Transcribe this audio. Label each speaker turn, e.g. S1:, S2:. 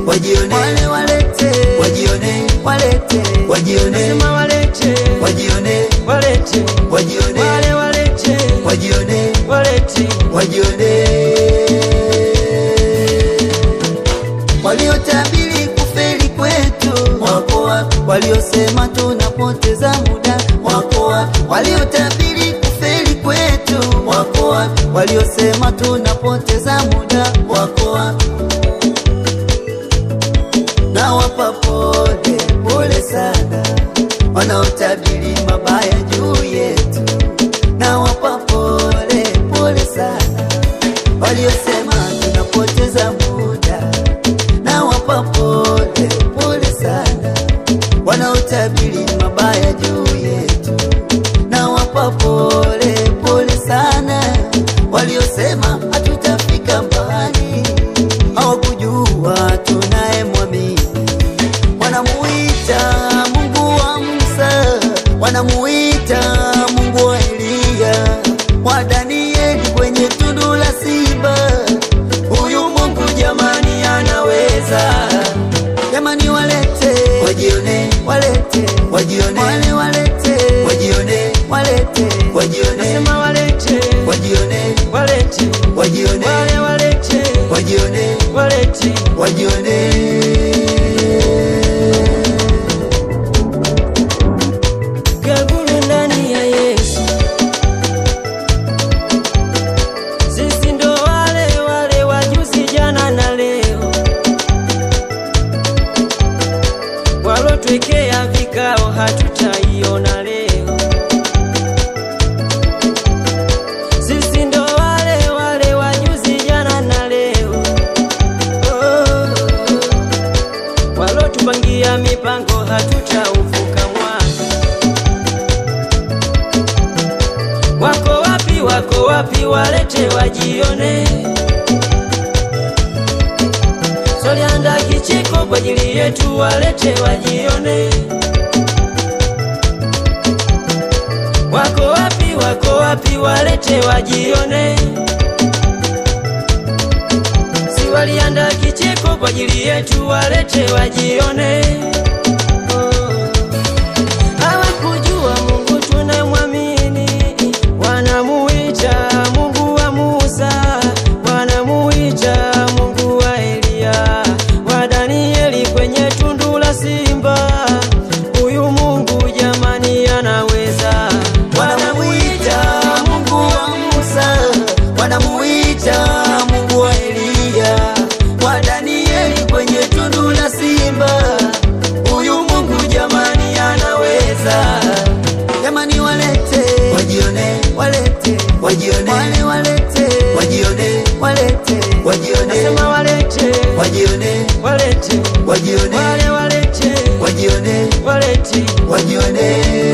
S1: wajione,
S2: wale walete,
S1: wajione,
S2: walete,
S1: wajione,
S2: nasema walete,
S1: wajione,
S2: walete,
S1: wajione,
S2: wale walete,
S1: wajione,
S2: walete,
S1: wajione.
S2: waliotabiri kufeli kwetu wako wapi? Waliosema tunapoteza muda wako wapi? Waliotabiri kufeli kwetu wako wapi? Waliosema tunapoteza muda wako wapi? Na wapa pole, pole sana wanaotabiri mabaya juu yetu. Na wapa pole, pole sana waliosema tunapoteza muda. Na wapa pole, pole sana wanaotabiri mabaya juu yetu. Na wapa pole, pole sana waliosema hatutafika mbali. Hawakujua tunayemwamini, wanamuita Mungu wa Musa, wanamuita Mungu wa Elia, wa Danieli kwenye tundu la simba. Huyu Mungu jamani anaweza. Jamani walete,
S1: Wajione,
S2: walete,
S1: wajione,
S2: wale walete,
S1: wajione,
S2: walete,
S1: wajione,
S2: nasema walete,
S1: wajione,
S2: walete,
S1: wajione,
S2: wale walete,
S1: wajione,
S2: walete,
S1: wajione.
S2: kaburi ndani ya Yesu. Sisi ndo wale wale wajuzi jana na leo, walotwekea vikao hatutaiona leo. Sisi ndo wale wale wajuzi jana na leo, walotupangia mipango hatutauvuka mwaka. Wako wapi, wako wapi? Walete wajione. Solianda kicheko kwa ajili yetu, walete wajione. Wako wapi, wako wapi? Walete wajione. Si walianda kicheko kwa ajili yetu, walete wajione. Hawakujua Mungu tunamwamini, wanamuita Mungu wa Musa, wanamuita Mungu wa Elia, wa Danieli kwenye tundu la simba. Huyu Mungu jamani anaweza.
S1: Wanamuita Mungu wa Musa, wanamuita Mungu wa Elia, wa Danieli kwenye tundu la simba. Huyu Mungu jamani anaweza.
S2: Jamani walete,
S1: Wajione,
S2: walete,
S1: wajione,
S2: wale walete,
S1: wajione,
S2: walete,
S1: wajione,
S2: nasema walete,
S1: wajione,
S2: walete,
S1: wajione,
S2: wale walete,
S1: wajione,
S2: walete,
S1: wajione.